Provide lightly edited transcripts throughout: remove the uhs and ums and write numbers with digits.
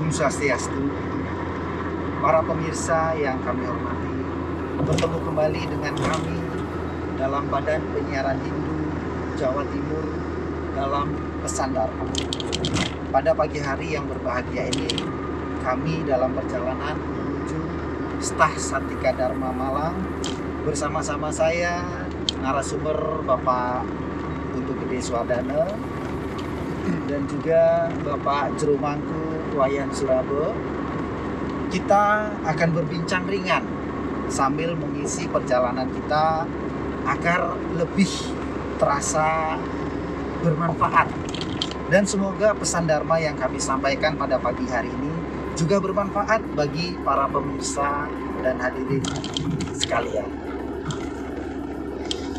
Om Swastiastu, para pemirsa yang kami hormati, bertemu kembali dengan kami dalam Badan Penyiaran Hindu Jawa Timur dalam Pesan Dharma. Pada pagi hari yang berbahagia ini, kami dalam perjalanan menuju Stah Satika Dharma Malang bersama-sama saya, narasumber Bapak Putu Gede Swadana, dan juga Bapak Jerumangku Wayan Surabo. Kita akan berbincang ringan sambil mengisi perjalanan kita agar lebih terasa bermanfaat. Dan semoga pesan Dharma yang kami sampaikan pada pagi hari ini juga bermanfaat bagi para pemirsa dan hadirin sekalian.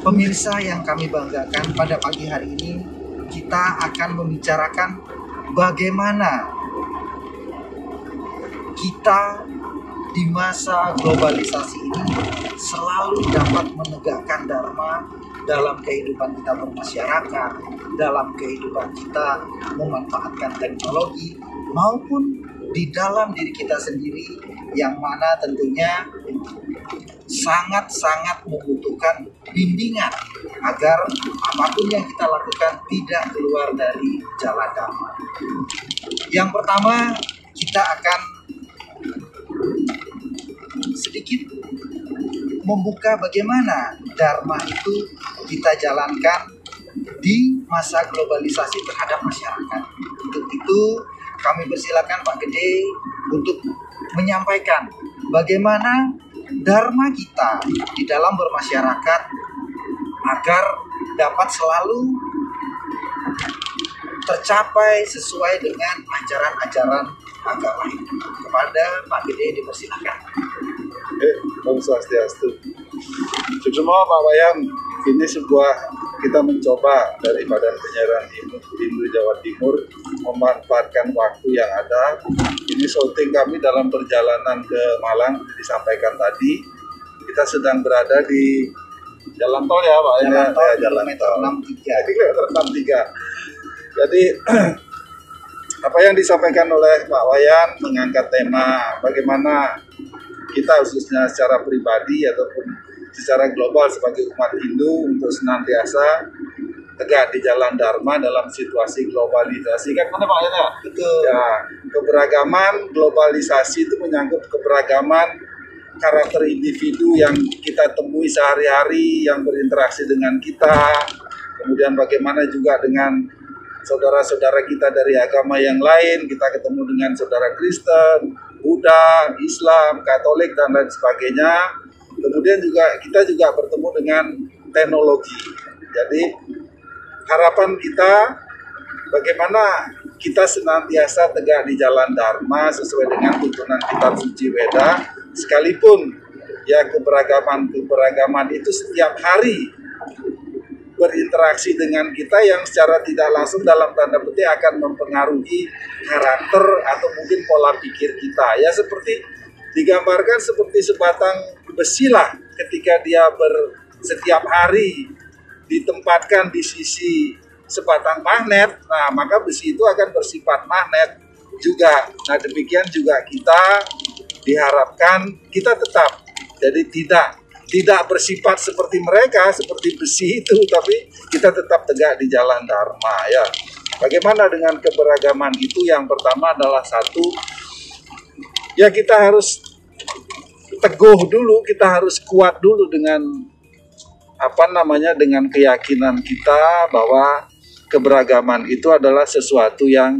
Pemirsa yang kami banggakan, pada pagi hari ini kita akan membicarakan bagaimana kita di masa globalisasi ini selalu dapat menegakkan Dharma dalam kehidupan kita bermasyarakat, dalam kehidupan kita memanfaatkan teknologi, maupun di dalam diri kita sendiri, yang mana tentunya sangat-sangat membutuhkan bimbingan agar apapun yang kita lakukan tidak keluar dari jalan Dharma. Yang pertama, kita akan sedikit membuka bagaimana Dharma itu kita jalankan di masa globalisasi terhadap masyarakat. Untuk itu kami persilakan Pak Gede untuk menyampaikan bagaimana Dharma kita di dalam bermasyarakat agar dapat selalu tercapai sesuai dengan ajaran-ajaran agama ini. Kepada Pak Gede dipersilakan. Om Swastiastu. Semua Pak Wayan, ini kita mencoba dari Badan Penyiaran Hindu Jawa Timur memanfaatkan waktu yang ada. Ini syuting kami dalam perjalanan ke Malang, disampaikan tadi. Kita sedang berada di jalan tol ya Pak. Jalan tol 63. Kilometer 63. Jadi apa yang disampaikan oleh Pak Wayan mengangkat tema bagaimana kita khususnya secara pribadi ataupun secara global sebagai umat Hindu untuk senantiasa tegak di jalan Dharma dalam situasi globalisasi. Kan mana Pak ya? Betul. Ya, keberagaman globalisasi itu menyangkut keberagaman karakter individu yang kita temui sehari-hari, yang berinteraksi dengan kita. Kemudian bagaimana juga dengan saudara-saudara kita dari agama yang lain, kita ketemu dengan saudara Kristen, Buddha, Islam, Katolik, dan lain sebagainya. Kemudian kita juga bertemu dengan teknologi. Jadi harapan kita bagaimana kita senantiasa tegak di jalan Dharma sesuai dengan tuntunan kitab suci Weda, sekalipun ya keberagaman itu setiap hari berinteraksi dengan kita yang secara tidak langsung dalam tanda petik akan mempengaruhi karakter atau mungkin pola pikir kita. Ya seperti digambarkan seperti sebatang besi lah, ketika dia setiap hari ditempatkan di sisi sebatang magnet, nah maka besi itu akan bersifat magnet juga. Nah demikian juga kita diharapkan kita tetap jadi tidak bersifat seperti mereka, seperti besi itu, tapi kita tetap tegak di jalan Dharma ya. Bagaimana dengan keberagaman itu? Yang pertama adalah satu, ya kita harus teguh dulu, kita harus kuat dulu dengan dengan keyakinan kita bahwa keberagaman itu adalah sesuatu yang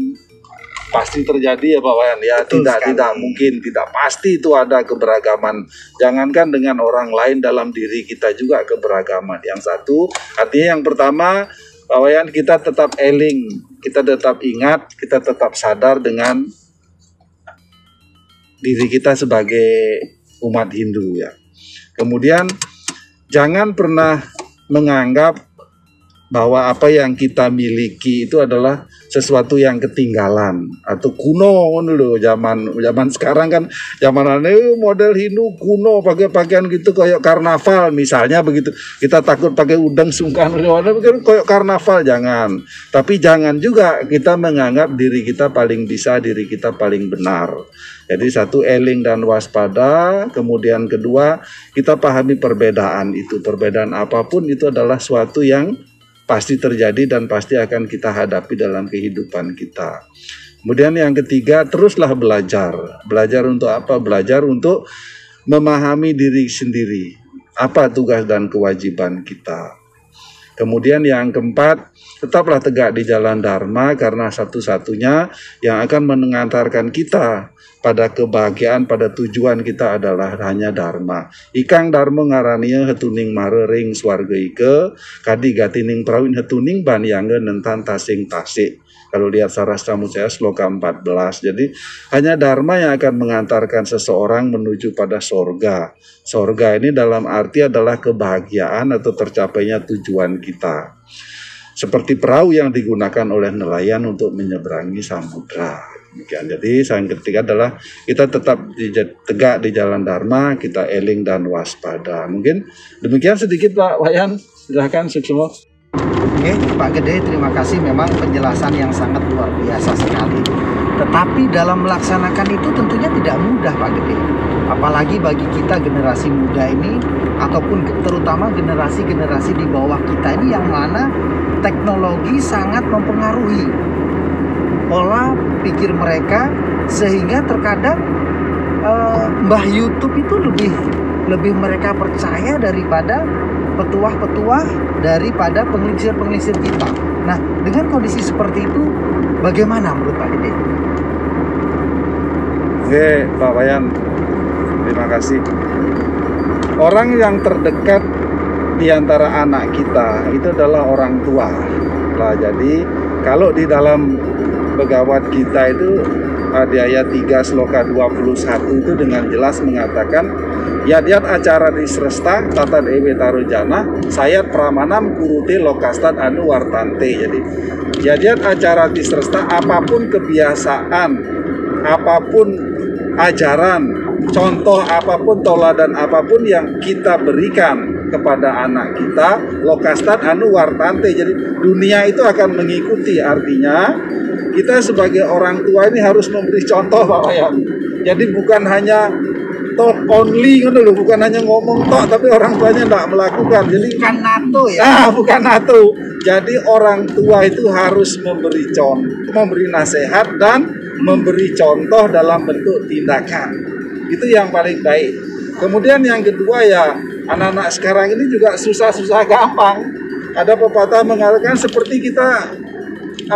pasti terjadi ya Pak Wayan ya. Tidak mungkin, tidak pasti itu ada keberagaman. Jangankan dengan orang lain, dalam diri kita juga keberagaman. Yang satu, artinya yang pertama Pak Wayan, kita tetap eling, kita tetap ingat, kita tetap sadar dengan diri kita sebagai umat Hindu ya. Kemudian jangan pernah menganggap bahwa apa yang kita miliki itu adalah sesuatu yang ketinggalan atau kuno dulu. Zaman sekarang kan zaman model Hindu kuno, pakai pakaian gitu kayak karnaval misalnya begitu. Kita takut pakai udang sungkan kayak karnaval, jangan. Tapi jangan juga kita menganggap diri kita paling bisa, diri kita paling benar. Jadi satu, eling dan waspada. Kemudian kedua, kita pahami perbedaan itu. Perbedaan apapun itu adalah suatu yang pasti terjadi dan pasti akan kita hadapi dalam kehidupan kita. Kemudian yang ketiga, teruslah belajar. Belajar untuk apa? Belajar untuk memahami diri sendiri. Apa tugas dan kewajiban kita. Kemudian yang keempat, tetaplah tegak di jalan Dharma, karena satu-satunya yang akan mengantarkan kita pada kebahagiaan, pada tujuan kita adalah hanya Dharma. Ikang Dharma ngarania hetuning marering swarga ike, kadi gatining prawin hetuning banyangge nentan tasing tasik. Kalau lihat Sarastra Mucaya sloka 14. Jadi hanya Dharma yang akan mengantarkan seseorang menuju pada sorga. Sorga ini dalam arti adalah kebahagiaan atau tercapainya tujuan kita. Seperti perahu yang digunakan oleh nelayan untuk menyeberangi samudra. Jadi yang ketiga adalah kita tetap tegak di jalan Dharma, kita eling dan waspada. Mungkin demikian sedikit Pak Wayan. Silahkan Suksmo. Oke, Pak Gede, terima kasih. Memang penjelasan yang sangat luar biasa sekali. Tetapi dalam melaksanakan itu tentunya tidak mudah, Pak Gede. Apalagi bagi kita generasi muda ini, ataupun terutama generasi-generasi di bawah kita ini, yang mana teknologi sangat mempengaruhi pola pikir mereka, sehingga terkadang Mbah YouTube itu lebih mereka percaya daripada petuah-petuah, daripada pengelisir-pengelisir kita. Nah, dengan kondisi seperti itu, bagaimana menurut Pak Gede? Oke, Pak Wayan, terima kasih. Orang yang terdekat di antara anak kita itu adalah orang tua. Nah, jadi kalau di dalam Begawat Gita itu di ayat 3 sloka 21 itu dengan jelas mengatakan Yadiat acara di sresta tata dewe tarujana sayat pramanam kurute lokastat anu wartante. Jadi yadiat acara di sresta, apapun kebiasaan, apapun ajaran, contoh apapun, toladan apapun yang kita berikan kepada anak kita, lokastat anu wartante. Jadi dunia itu akan mengikuti. Artinya kita sebagai orang tua ini harus memberi contoh Pak Wayan. Jadi bukan hanya talk only, bukan hanya ngomong tok, tapi orang tuanya tidak melakukan. Jadi bukan NATO ya? Bukan NATO. Jadi orang tua itu harus memberi contoh, memberi nasihat dan memberi contoh dalam bentuk tindakan. Itu yang paling baik. Kemudian yang kedua ya, anak-anak sekarang ini juga susah-susah gampang. Ada pepatah mengatakan seperti kita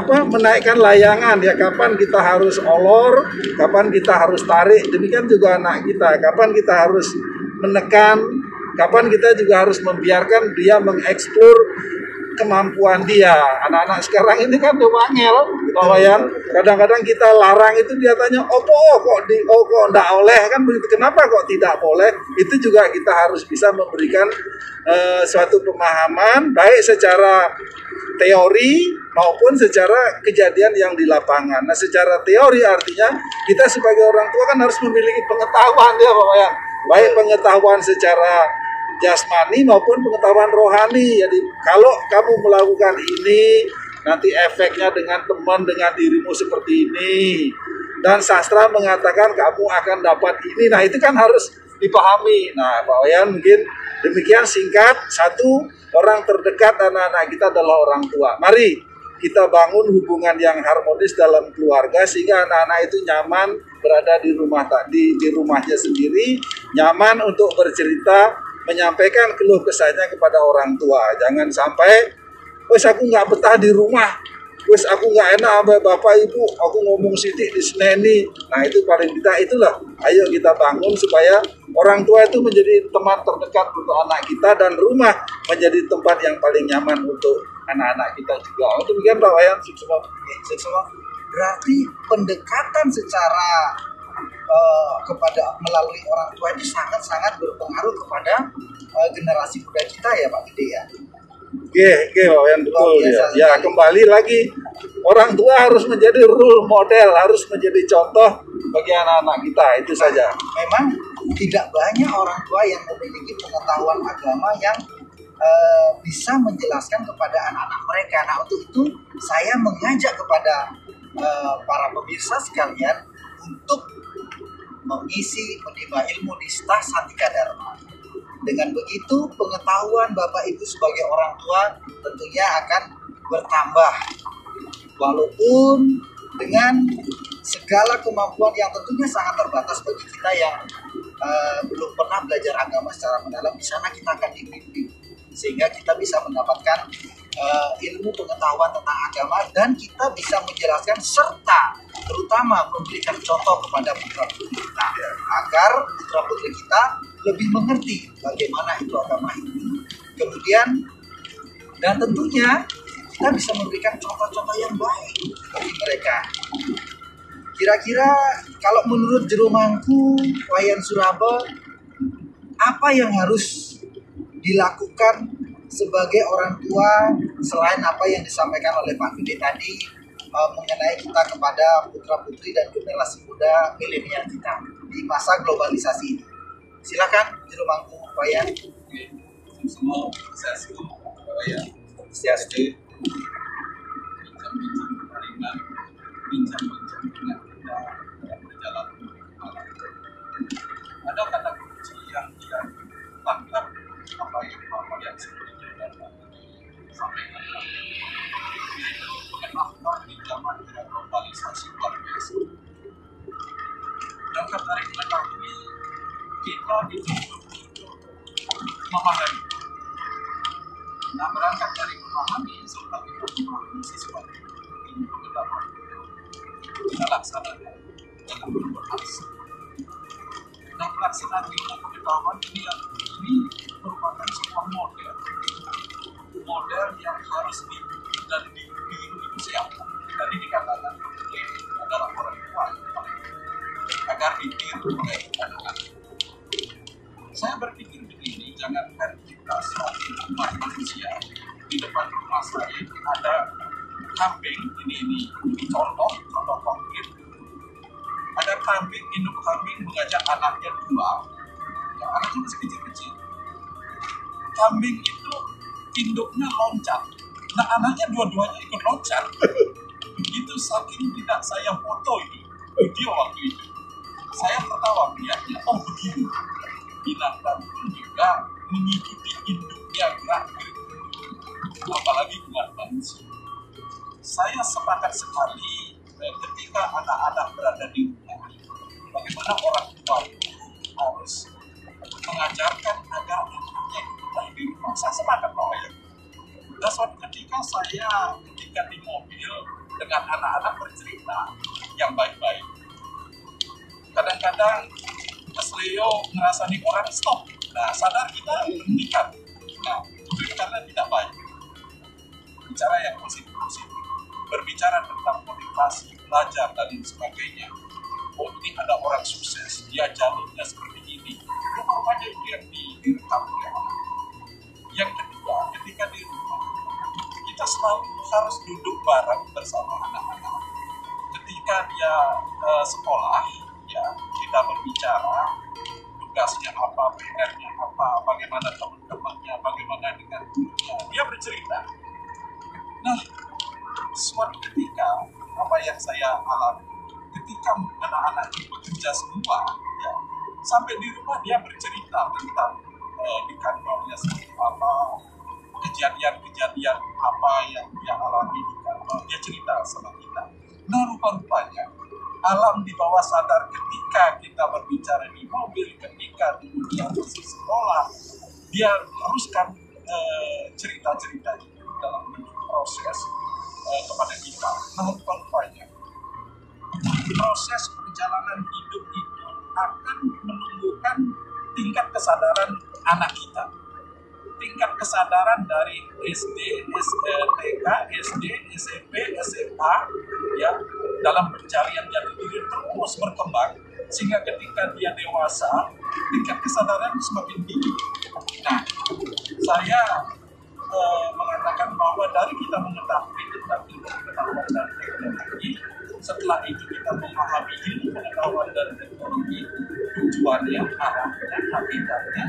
menaikkan layangan ya, kapan kita harus olor, kapan kita harus tarik. Demikian juga anak kita, kapan kita harus menekan, kapan kita juga harus membiarkan dia mengeksplor kemampuan dia. Anak-anak sekarang ini kan udah wangel, bahwa yang kadang-kadang kita larang itu dia tanya, kok enggak oleh kan begitu, kenapa kok tidak boleh? Itu juga kita harus bisa memberikan suatu pemahaman baik secara teori maupun secara kejadian yang di lapangan. Nah, secara teori artinya kita sebagai orang tua kan harus memiliki pengetahuan ya Pak Wayan. Baik pengetahuan secara jasmani maupun pengetahuan rohani. Jadi kalau kamu melakukan ini, nanti efeknya dengan teman, dengan dirimu seperti ini. Dan sastra mengatakan kamu akan dapat ini. Nah, itu kan harus dipahami. Nah, Pak Wayan mungkin demikian singkat. Satu, orang terdekat anak-anak kita adalah orang tua. Mari kita bangun hubungan yang harmonis dalam keluarga sehingga anak-anak itu nyaman berada di rumahnya sendiri, nyaman untuk bercerita, menyampaikan keluh kesahnya kepada orang tua. Jangan sampai, wes aku nggak betah di rumah, wes aku nggak enak sama bapak ibu, aku ngomong sidik di seneni. Nah, itu paling tidak itulah. Ayo kita bangun supaya orang tua itu menjadi teman terdekat untuk anak kita dan rumah menjadi tempat yang paling nyaman untuk anak-anak kita juga. Demikian Pak Wayan, semua. Berarti pendekatan secara kepada melalui orang tua itu sangat-sangat berpengaruh kepada generasi muda kita ya Pak Gede ya. Pak Wayan, betul Luar biasa ya. Ya, sekali. kembali lagi orang tua harus menjadi role model, harus menjadi contoh bagi anak-anak kita, itu saja. Memang tidak banyak orang tua yang memiliki pengetahuan agama yang bisa menjelaskan kepada anak-anak mereka. Nah, untuk itu saya mengajak kepada para pemirsa sekalian untuk mengisi menimba ilmu di Stah Santika Dharma. Dengan begitu, pengetahuan Bapak Ibu sebagai orang tua tentunya akan bertambah. Walaupun dengan segala kemampuan yang tentunya sangat terbatas bagi kita yang belum pernah belajar agama secara mendalam, di sana kita akan dibimbing sehingga kita bisa mendapatkan ilmu pengetahuan tentang agama dan kita bisa menjelaskan serta terutama memberikan contoh kepada putra-putri kita agar putra-putri kita lebih mengerti bagaimana itu agama ini. Kemudian dan tentunya kita bisa memberikan contoh-contoh yang baik bagi mereka. Kira-kira kalau menurut Jero Mangku Wayan Suraba, apa yang harus dilakukan sebagai orang tua selain apa yang disampaikan oleh Pak Gede tadi mengenai kita kepada putra-putri dan generasi muda milenial kita di masa globalisasi ini? Silakan Jero Mangku Wayan. Semua saya setuju Wayan. Saya setuju. Bincang-bincang keringan, bincang-bincang dengan kita dalam perjalanan malam. Ada kata kunci yang dia tangkap apa yang sebelumnya dan sampaikan tadi. Pengetahuan di zaman globalisasi luar biasa. Dan kata mengetahui kita dituntut untuk memahami. Nah, berangkat dari memahami serta kita memahami sesuatu ini pengetahuan kita laksanakan dalam berinteraksi. Nah, pelaksanaan ilmu pengetahuan ini merupakan sebuah model yang harus diikuti dan ditiru itu siapa? Tadi dikatakan adalah orang tua agar ditiru oleh anak-anak. Saya berpikir begini, jangankan kita sebagai umat manusia di depan rumah saya ada kambing, ini contoh konkret. Ada kambing, induk kambing mengajak anaknya dua, ya, anaknya masih kecil-kecil. Kambing itu induknya loncat, nah anaknya dua-duanya ikut loncat. Begitu saking tidak saya foto itu video waktu itu, saya tertawa melihatnya. Oh begini, binatang pun juga mengikuti induknya gerak, apalagi umat manusia. Saya sepakat sekali ketika anak-anak berada di rumah, bagaimana orang tua harus mengajarkan agar anaknya betah di rumah. Saya sepakat bahwa ya. Dan suatu ketika di mobil dengan anak-anak bercerita yang baik-baik. Kadang-kadang kesleo ngerasani orang stop. Nah, sadar kita meningkat. Nah, itu karena tidak baik. Bicara yang positif-positif. Berbicara tentang motivasi, belajar, dan sebagainya. Oh, ini ada orang sukses, dia jalurnya seperti ini. Rupanya itu yang direkam oleh anak. Yang kedua, ketika di rumah, kita selalu harus duduk bareng bersama anak-anak. Ketika dia sekolah, ya kita berbicara, tugasnya apa, PR-nya apa, bagaimana teman-temannya, bagaimana dengan gurunya. Dia bercerita. Nah, suatu ketika apa yang saya alami ketika anak-anak itu bekerja semua ya, sampai di rumah dia bercerita tentang di kantornya seperti apa, kejadian-kejadian apa yang dia alami di kantor, dia cerita sama kita. Nah, rupa-rupanya alam di bawah sadar ketika kita berbicara di mobil, ketika dia masih sekolah, dia teruskan cerita-cerita itu dalam proses kepada kita. Nah, rupanya proses perjalanan hidup itu akan menumbuhkan tingkat kesadaran anak kita. Tingkat kesadaran dari SD, TK, SD, SMP, SMA, ya, dalam pencarian jati diri terus berkembang sehingga ketika dia dewasa, tingkat kesadaran semakin tinggi. Nah, saya mengatakan kita mengetahui tentang ilmu pengetahuan dan teknologi, setelah itu kita memahami ilmu pengetahuan dan teknologi, tujuannya, arahnya, hakikatnya.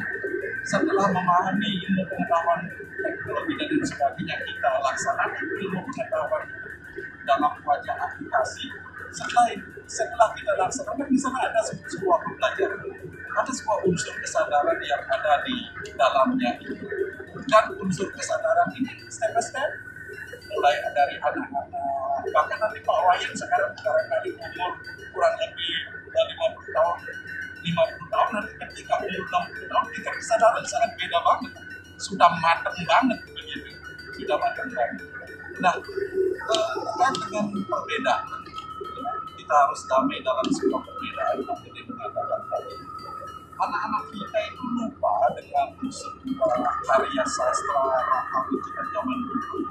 Setelah memahami ilmu pengetahuan teknologi dan lain sebagainya, kita laksanakan ilmu pengetahuan dalam wajah aplikasi. Setelah kita laksanakan, di sana ada sebuah pembelajaran, ada sebuah unsur kesadaran yang ada di dalamnya itu. Dan unsur kesadaran ini step by step, mulai dari anak-anak, bahkan nanti Pak Wayan sekarang barangkali umur kurang lebih 50 tahun, 50 tahun, nanti ketika umur 60 tahun, tingkat kesadaran sangat beda banget, sudah matang banget begitu, sudah matang banget. Nah, terkait dengan perbedaan, kita harus damai dalam sebuah perbedaan. Nanti dia mengatakan tadi, anak-anak kita itu lupa dengan sebuah karya sastra Rahawi kita zaman dulu,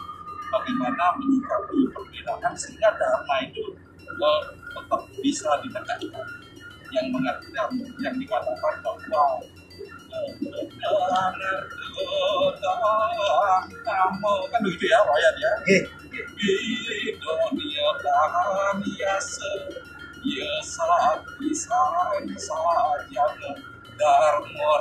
bagaimana menyikapi perbedaan sehingga dharma itu tetap bisa ditegakkan. Yang dikatakan bahwa kamu kan begitu ya, Wayan ya. Dunia tahan yasa, yasa pisan saja Dharma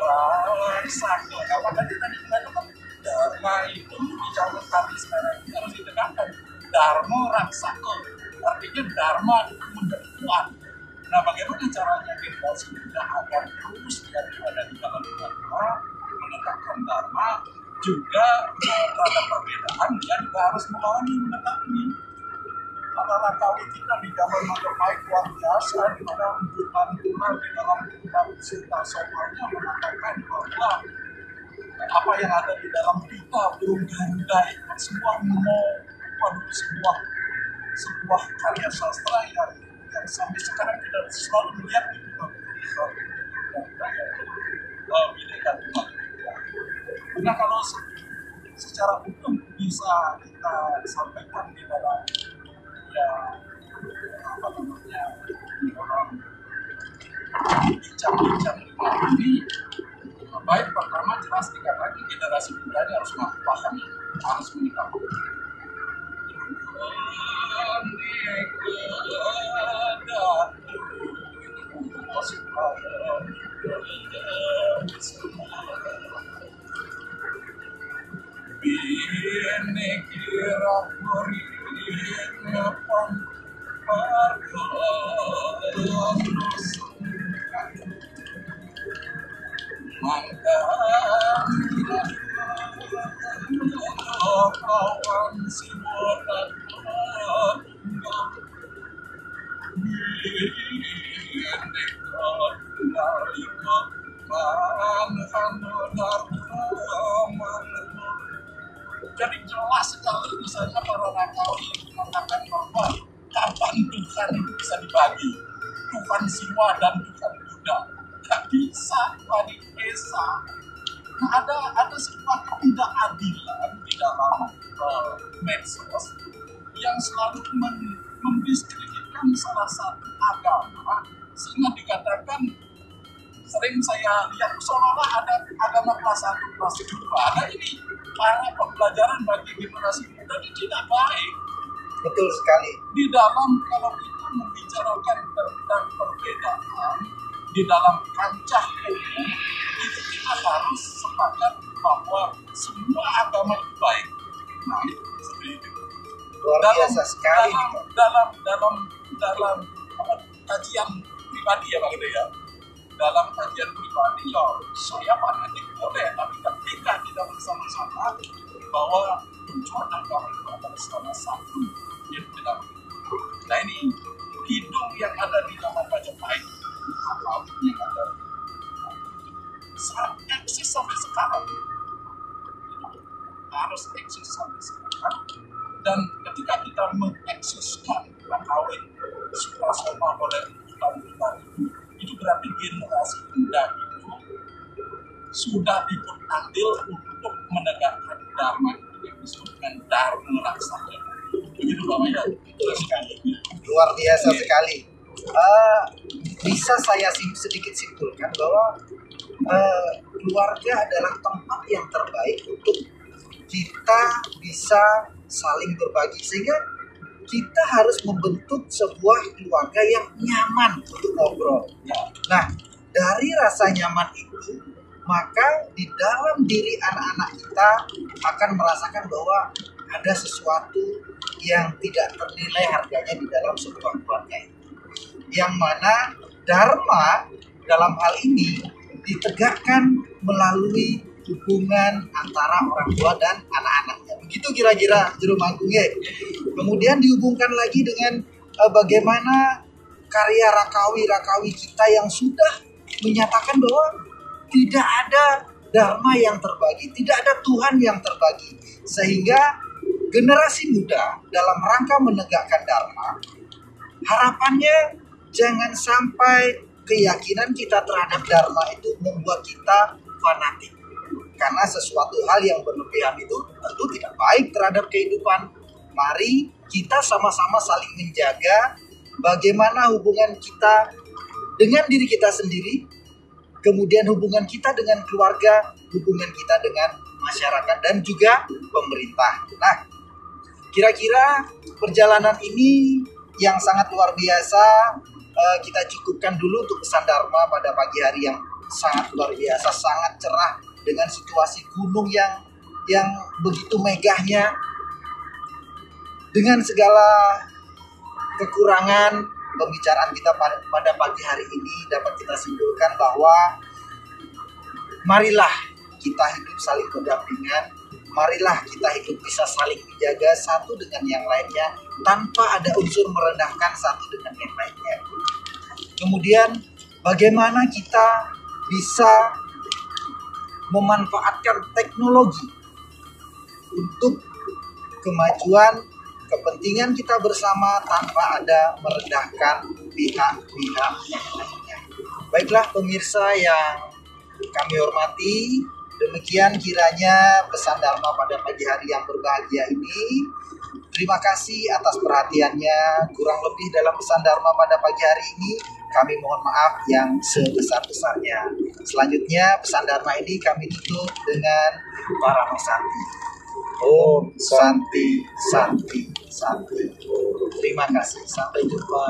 Sako. Apa tadi mengatakan Dharma itu di zaman kami sekarang harus ditegakkan. Dharma Raksako, artinya Dharma itu menjadi kuat. Nah, bagaimana caranya generasi muda agar terus yang ada di dalam Dharma, menegakkan Dharma, juga terhadap perbedaan, dia juga harus memahami mengetahui. Anak-anak kawin kita di zaman Majapahit luar biasa, di mana Bukan Tuhan di dalam kitab Sita Somalnya mengatakan bahwa apa yang ada di dalam kita burung Garuda itu sebuah karya sastra yang sampai sekarang kita selalu melihat di kitab Garuda yaitu Bhinneka Tunggal Ika. Nah, kalau secara umum bisa kita sampaikan di dalam orang bincang-bincang ini, baik pertama jelas dikatakan generasi muda ini harus memahami, harus mengetahui. Jadi jelas sekali misalnya para Rakawi mengatakan bahwa kapan Tuhan itu bisa dibagi, Tuhan Siwa dan Tuhan Buddha, nggak bisa bagi Esa. Nah, ada sebuah ketidakadilan di dalam medsos yang selalu mendiskreditkan salah satu agama, sehingga dikatakan, sering saya lihat seolah-olah ada agama kelas 1, kelas 2. Nah, ini para pembelajaran bagi generasi muda ini tidak baik. Betul sekali. Di dalam, kalau kita membicarakan tentang perbedaan di dalam kancah umum, itu kita harus sepakat bahwa semua agama itu baik. Nah, itu seperti itu. Luar biasa sekali. Dalam kajian pribadi ya Pak Gede ya. Dalam kajian pribadi ya saya fanatik boleh, tapi ketika kita bersama-sama bahwa tujuan agama itu adalah salah satu yang tidak. Nah, ini hidung yang ada di zaman Majapahit, apa yang ada saat eksis sampai sekarang, harus eksis sampai sekarang. Dan ketika kita mengeksiskan kawin suprasoma oleh kita itu berarti generasi muda itu sudah ikut andil untuk menegakkan dharma yang disebut dengan dharma raksasa. Begitu Pak Maya. Luar biasa sekali. Bisa saya sedikit simpulkan bahwa keluarga adalah tempat yang terbaik untuk kita bisa saling berbagi, sehingga kita harus membentuk sebuah keluarga yang nyaman untuk ngobrol. Nah, dari rasa nyaman itu, maka di dalam diri anak-anak kita akan merasakan bahwa ada sesuatu yang tidak ternilai harganya di dalam sebuah keluarga itu. Yang mana Dharma dalam hal ini ditegakkan melalui hubungan antara orang tua dan anak-anaknya. Begitu kira-kira jero mangkungnya. Kemudian dihubungkan lagi dengan bagaimana karya rakawi-rakawi kita yang sudah menyatakan bahwa tidak ada dharma yang terbagi, tidak ada Tuhan yang terbagi. Sehingga generasi muda dalam rangka menegakkan dharma, harapannya jangan sampai keyakinan kita terhadap dharma itu membuat kita fanatik. Karena sesuatu hal yang berlebihan itu tentu tidak baik terhadap kehidupan. Mari kita sama-sama saling menjaga bagaimana hubungan kita dengan diri kita sendiri, kemudian hubungan kita dengan keluarga, hubungan kita dengan masyarakat, dan juga pemerintah. Nah, kira-kira perjalanan ini yang sangat luar biasa, kita cukupkan dulu untuk pesan Dharma pada pagi hari yang sangat luar biasa, sangat cerah, dengan situasi gunung yang begitu megahnya, dengan segala kekurangan. Pembicaraan kita pada pagi hari ini dapat kita simpulkan bahwa marilah kita hidup saling berdampingan, marilah kita hidup bisa saling menjaga satu dengan yang lainnya tanpa ada unsur merendahkan satu dengan yang lainnya. Kemudian bagaimana kita bisa memanfaatkan teknologi untuk kemajuan kepentingan kita bersama tanpa ada merendahkan pihak-pihak yang lainnya. Baiklah pemirsa yang kami hormati, demikian kiranya pesan Dharma pada pagi hari yang berbahagia ini. Terima kasih atas perhatiannya. Kurang lebih dalam pesan Dharma pada pagi hari ini, kami mohon maaf yang sebesar-besarnya. Selanjutnya pesan Dharma ini kami tutup dengan Parama Santi. Om Santi, Santi, Santi. Terima kasih. Sampai jumpa.